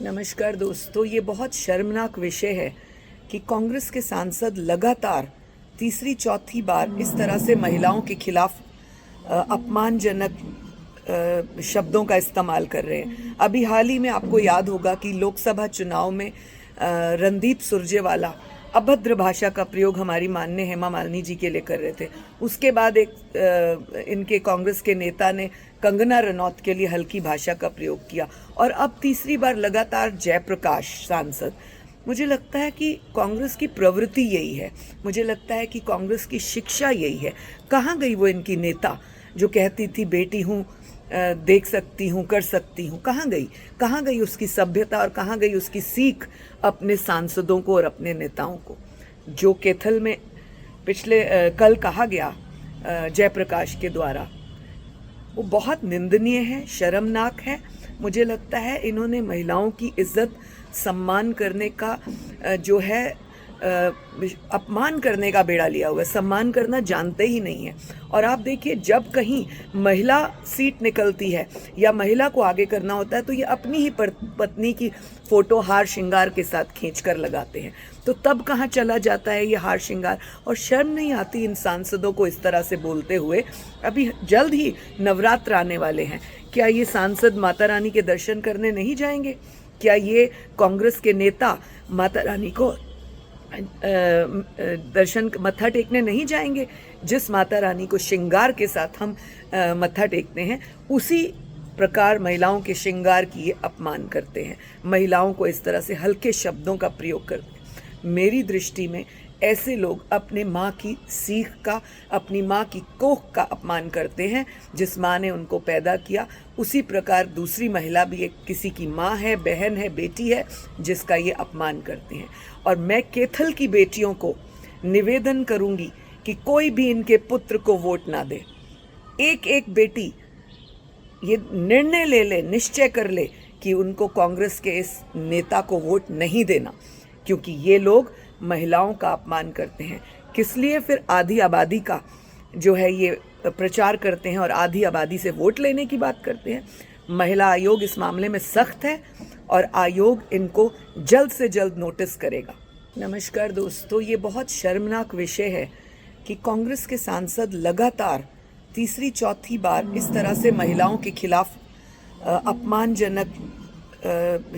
नमस्कार दोस्तों, ये बहुत शर्मनाक विषय है कि कांग्रेस के सांसद लगातार तीसरी चौथी बार इस तरह से महिलाओं के खिलाफ अपमानजनक शब्दों का इस्तेमाल कर रहे हैं। अभी हाल ही में आपको याद होगा कि लोकसभा चुनाव में रणदीप सुरजेवाला अभद्र भाषा का प्रयोग हमारी माननीय हेमा मालिनी जी के लिए कर रहे थे। उसके बाद इनके कांग्रेस के नेता ने कंगना रनौत के लिए हल्की भाषा का प्रयोग किया और अब तीसरी बार लगातार जयप्रकाश सांसद। मुझे लगता है कि कांग्रेस की प्रवृत्ति यही है, मुझे लगता है कि कांग्रेस की शिक्षा यही है। कहाँ गई वो इनकी नेता जो कहती थी बेटी हूँ, देख सकती हूँ, कर सकती हूँ? कहाँ गई उसकी सभ्यता और कहाँ गई उसकी सीख अपने सांसदों को और अपने नेताओं को? जो कैथल में कल कहा गया जयप्रकाश के द्वारा, वो बहुत निंदनीय है, शर्मनाक है। मुझे लगता है इन्होंने महिलाओं की इज्जत सम्मान करने का जो है अपमान करने का बेड़ा लिया हुआ है। सम्मान करना जानते ही नहीं है। और आप देखिए, जब कहीं महिला सीट निकलती है या महिला को आगे करना होता है तो ये अपनी ही पत्नी की फोटो हार श्रृंगार के साथ खींच कर लगाते हैं। तो तब कहाँ चला जाता है ये हार श्रृंगार? और शर्म नहीं आती इन सांसदों को इस तरह से बोलते हुए? अभी जल्द ही नवरात्र आने वाले हैं। क्या ये सांसद माता रानी के दर्शन करने नहीं जाएंगे? क्या ये कांग्रेस के नेता माता रानी को दर्शन मत्था टेकने नहीं जाएंगे? जिस माता रानी को श्रृंगार के साथ हम मत्था टेकते हैं, उसी प्रकार महिलाओं के श्रृंगार की ये अपमान करते हैं। महिलाओं को इस तरह से हल्के शब्दों का प्रयोग करते हैं। मेरी दृष्टि में ऐसे लोग अपने माँ की सीख का, अपनी माँ की कोख का अपमान करते हैं। जिस माँ ने उनको पैदा किया, उसी प्रकार दूसरी महिला भी एक किसी की माँ है, बहन है, बेटी है, जिसका ये अपमान करते हैं। और मैं कैथल की बेटियों को निवेदन करूंगी कि कोई भी इनके पुत्र को वोट ना दे। एक एक बेटी ये निर्णय ले ले, निश्चय कर ले कि उनको कांग्रेस के इस नेता को वोट नहीं देना, क्योंकि ये लोग महिलाओं का अपमान करते हैं। किस लिए फिर आधी आबादी का जो है ये प्रचार करते हैं और आधी आबादी से वोट लेने की बात करते हैं? महिला आयोग इस मामले में सख्त है और आयोग इनको जल्द से जल्द नोटिस करेगा। नमस्कार दोस्तों, ये बहुत शर्मनाक विषय है कि कांग्रेस के सांसद लगातार तीसरी चौथी बार इस तरह से महिलाओं के खिलाफ अपमानजनक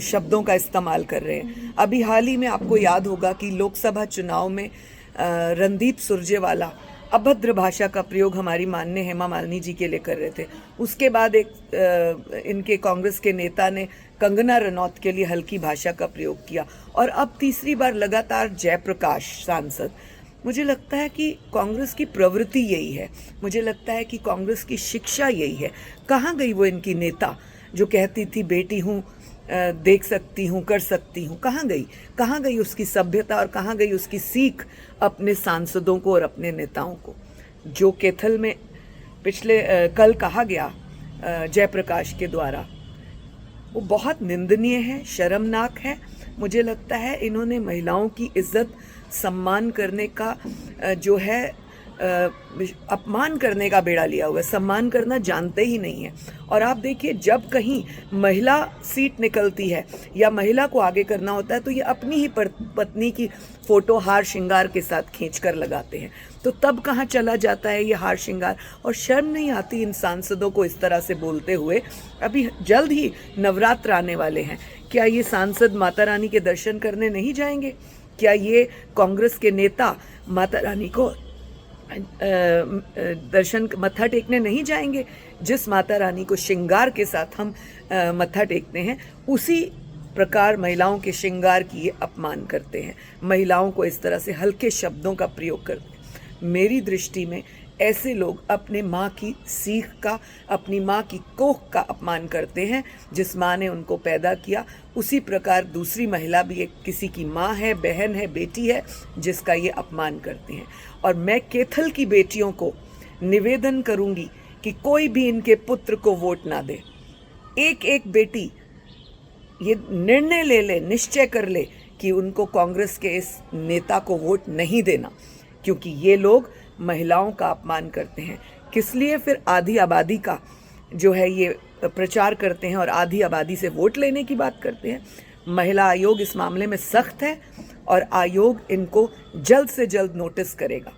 शब्दों का इस्तेमाल कर रहे हैं। अभी हाल ही में आपको याद होगा कि लोकसभा चुनाव में रणदीप सुरजेवाला अभद्र भाषा का प्रयोग हमारी माननीय हेमा मालिनी जी के लिए कर रहे थे। उसके बाद इनके कांग्रेस के नेता ने कंगना रनौत के लिए हल्की भाषा का प्रयोग किया और अब तीसरी बार लगातार जयप्रकाश सांसद। मुझे लगता है कि कांग्रेस की प्रवृत्ति यही है, मुझे लगता है कि कांग्रेस की शिक्षा यही है। कहाँ गई वो इनकी नेता जो कहती थी बेटी हूँ, देख सकती हूँ, कर सकती हूँ? कहाँ गई उसकी सभ्यता और कहाँ गई उसकी सीख अपने सांसदों को और अपने नेताओं को? जो कैथल में कल कहा गया जयप्रकाश के द्वारा, वो बहुत निंदनीय है, शर्मनाक है। मुझे लगता है इन्होंने महिलाओं की इज्जत सम्मान करने का जो है अपमान करने का बेड़ा लिया हुआ है। सम्मान करना जानते ही नहीं है। और आप देखिए, जब कहीं महिला सीट निकलती है या महिला को आगे करना होता है तो ये अपनी ही पत्नी की फोटो हार श्रृंगार के साथ खींच कर लगाते हैं। तो तब कहाँ चला जाता है ये हार श्रृंगार? और शर्म नहीं आती इन सांसदों को इस तरह से बोलते हुए? अभी जल्द ही नवरात्र आने वाले हैं। क्या ये सांसद माता रानी के दर्शन करने नहीं जाएंगे? क्या ये कांग्रेस के नेता माता रानी को दर्शन मत्था टेकने नहीं जाएंगे? जिस माता रानी को श्रृंगार के साथ हम मत्था टेकते हैं, उसी प्रकार महिलाओं के श्रृंगार की ये अपमान करते हैं। महिलाओं को इस तरह से हल्के शब्दों का प्रयोग करते हैं। मेरी दृष्टि में ऐसे लोग अपने माँ की सीख का, अपनी माँ की कोख का अपमान करते हैं। जिस माँ ने उनको पैदा किया, उसी प्रकार दूसरी महिला भी एक किसी की माँ है, बहन है, बेटी है, जिसका ये अपमान करते हैं। और मैं कैथल की बेटियों को निवेदन करूंगी कि कोई भी इनके पुत्र को वोट ना दे। एक एक बेटी ये निर्णय ले ले, निश्चय कर ले कि उनको कांग्रेस के इस नेता को वोट नहीं देना, क्योंकि ये लोग महिलाओं का अपमान करते हैं। किस लिए फिर आधी आबादी का जो है ये प्रचार करते हैं और आधी आबादी से वोट लेने की बात करते हैं? महिला आयोग इस मामले में सख्त है और आयोग इनको जल्द से जल्द नोटिस करेगा।